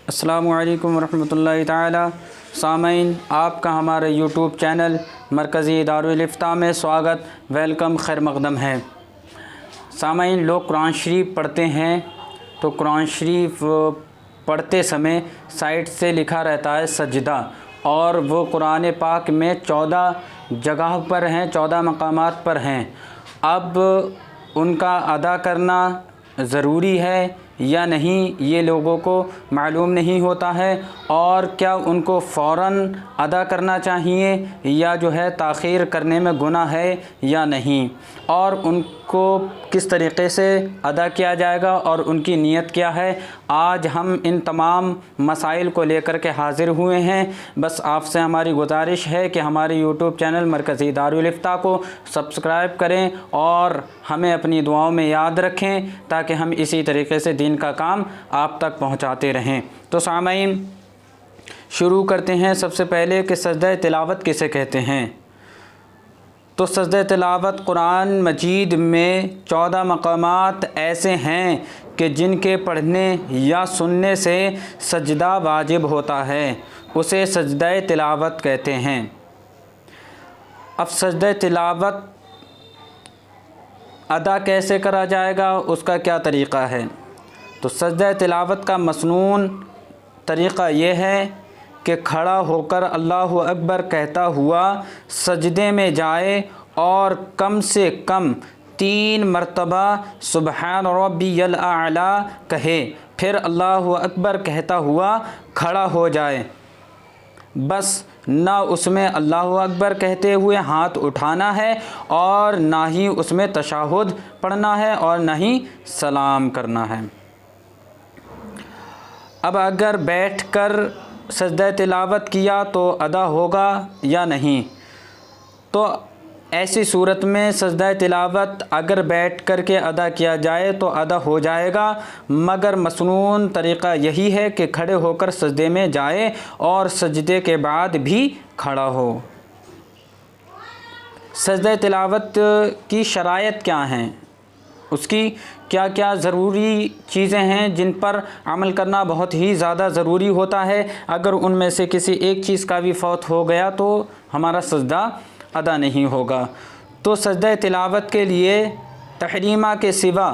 अस्सलामु अलैकुम वरहमतुल्लाहि ताला। सामईन, आपका हमारे यूट्यूब चैनल मरकज़ी दारुल इफ्ता में स्वागत, वेलकम, खैर मक़दम है। सामईन, लोग कुरान शरीफ पढ़ते हैं तो कुरान शरीफ पढ़ते समय साइड से लिखा रहता है सजदा, और वो कुरान पाक में 14 जगह पर हैं, 14 मकामात पर हैं। अब उनका अदा करना ज़रूरी है या नहीं, ये लोगों को मालूम नहीं होता है। और क्या उनको फ़ौरन अदा करना चाहिए या जो है ताख़ीर करने में गुनाह है या नहीं, और उनको किस तरीक़े से अदा किया जाएगा और उनकी नीयत क्या है। आज हम इन तमाम मसाइल को लेकर के हाज़िर हुए हैं। बस आपसे हमारी गुजारिश है कि हमारे यूट्यूब चैनल मरकज़ी दारुल इफ्ता को सब्सक्राइब करें और हमें अपनी दुआओं में याद रखें, ताकि हम इसी तरीके से दीन का काम आप तक पहुंचाते रहें। तो सामईन, शुरू करते हैं सबसे पहले कि सजदा तिलावत किसे कहते हैं। तो सजदा तिलावत कुरान मजीद में 14 मकामात ऐसे हैं कि जिनके पढ़ने या सुनने से सजदा वाजिब होता है, उसे सजदा तिलावत कहते हैं। अब सजदा तिलावत अदा कैसे करा जाएगा, उसका क्या तरीक़ा है। तो सजदा तिलावत का मसनून तरीक़ा ये है कि खड़ा होकर अल्लाहु अकबर कहता हुआ सजदे में जाए और कम से कम 3 मरतबा सुबहान रब्बियल आला कहे, फिर अल्लाहु अकबर कहता हुआ खड़ा हो जाए। बस ना उसमें अल्लाहु अकबर कहते हुए हाथ उठाना है और ना ही उसमें तशहुद पढ़ना है और ना ही सलाम करना है। अब अगर बैठकर सजदा तिलावत किया तो अदा होगा या नहीं। तो ऐसी सूरत में सजदा तिलावत अगर बैठ कर के अदा किया जाए तो अदा हो जाएगा, मगर मसनून तरीक़ा यही है कि खड़े होकर सजदे में जाए और सजदे के बाद भी खड़ा हो। सजदा तिलावत की शराइत क्या हैं, उसकी क्या क्या ज़रूरी चीज़ें हैं जिन पर अमल करना बहुत ही ज़्यादा ज़रूरी होता है। अगर उनमें से किसी एक चीज़ का भी फौत हो गया तो हमारा सजदा अदा नहीं होगा। तो सजदा तिलावत के लिए तहरीमा के सिवा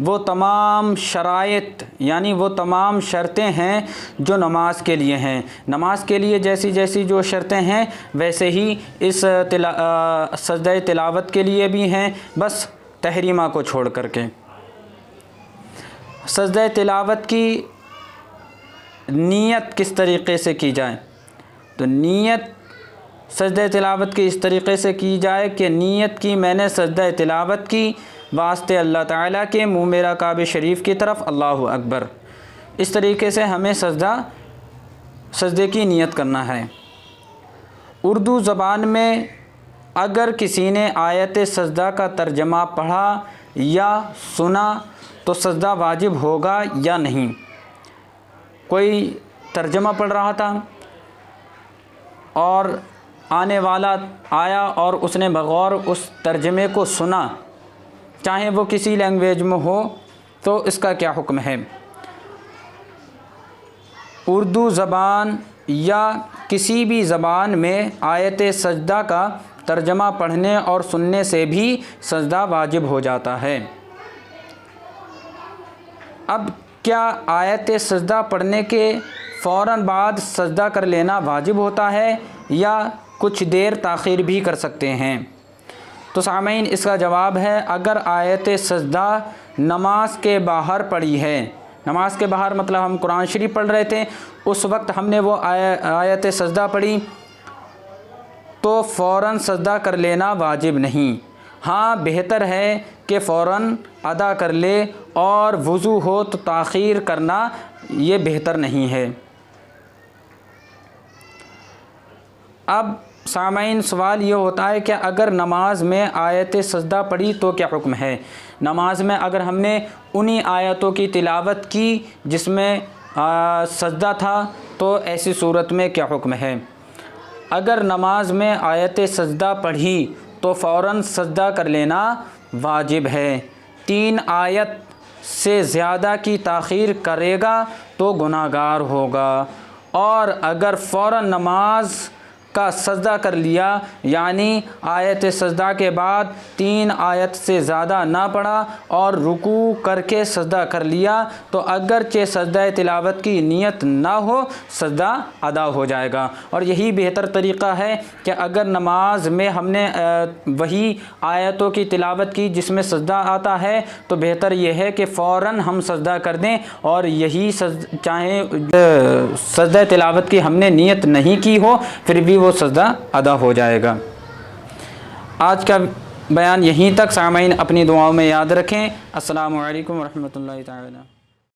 वो तमाम शराइत यानी वो तमाम शर्तें हैं जो नमाज के लिए हैं। नमाज के लिए जैसी जैसी जो शर्तें हैं वैसे ही इस सजदा तिलावत के लिए भी हैं, बस तहरीमा को छोड़ करके। सजदा तिलावत की नीयत किस तरीक़े से की जाए। तो नीयत सजदा तिलावत की इस तरीक़े से की जाए कि नीयत की मैंने सजदा तिलावत की वास्ते अल्लाह ताला के, मुँह मेरा काबे शरीफ की तरफ, अल्लाहु अकबर। इस तरीक़े से हमें सजदे की नीयत करना है। उर्दू ज़बान में अगर किसी ने आयत सजदा का तर्जमा पढ़ा या सुना तो सजदा वाजिब होगा या नहीं। कोई तर्जमा पढ़ रहा था और आने वाला आया और उसने बग़ौर उस तर्जमे को सुना, चाहे वो किसी लैंग्वेज में हो, तो इसका क्या हुक्म है। उर्दू ज़बान या किसी भी ज़बान में आयत सजदा का तर्जमा पढ़ने और सुनने से भी सजदा वाजिब हो जाता है। अब क्या आयत सजदा पढ़ने के फ़ौरन बाद सजदा कर लेना वाजिब होता है या कुछ देर ताख़ीर भी कर सकते हैं। तो सामईन, इसका जवाब है, अगर आयत सजदा नमाज के बाहर पढ़ी है, नमाज के बाहर मतलब हम कुरान शरीफ पढ़ रहे थे, उस वक्त हमने वो आयत सजदा पढ़ी, तो फ़ौरन सजदा कर लेना वाजिब नहीं। हाँ, बेहतर है कि फ़ौरन अदा कर ले, और वज़ू हो तो ताख़ीर करना ये बेहतर नहीं है। अब सामईन, सवाल ये होता है कि अगर नमाज में आयत सजदा पढ़ी तो क्या हुक्म है। नमाज में अगर हमने उन्हीं आयतों की तिलावत की जिसमें सजदा था, तो ऐसी सूरत में क्या हुक्म है। अगर नमाज में आयत सजदा पढ़ी तो फ़ौरन सजदा कर लेना वाजिब है। 3 आयत से ज़्यादा की ताख़ीर करेगा तो गुनाहगार होगा। और अगर फ़ौरन नमाज का सजदा कर लिया, यानी आयत सजदा के बाद 3 आयत से ज़्यादा ना पढ़ा और रुकू करके सजदा कर लिया, तो अगरचे सजदा तिलावत की नीयत ना हो, सजदा अदा हो जाएगा। और यही बेहतर तरीक़ा है कि अगर नमाज में हमने वही आयतों की तिलावत की जिसमें सजदा आता है, तो बेहतर यह है कि फ़ौरन हम सजदा कर दें, और यही चाहे सजदा तिलावत की हमने नीयत नहीं की हो, फिर भी वो सजदा अदा हो जाएगा। आज का बयान यहीं तक। सामईन अपनी दुआओं में याद रखें। अस्सलामु अलैकुम व रहमतुल्लाहि ताला।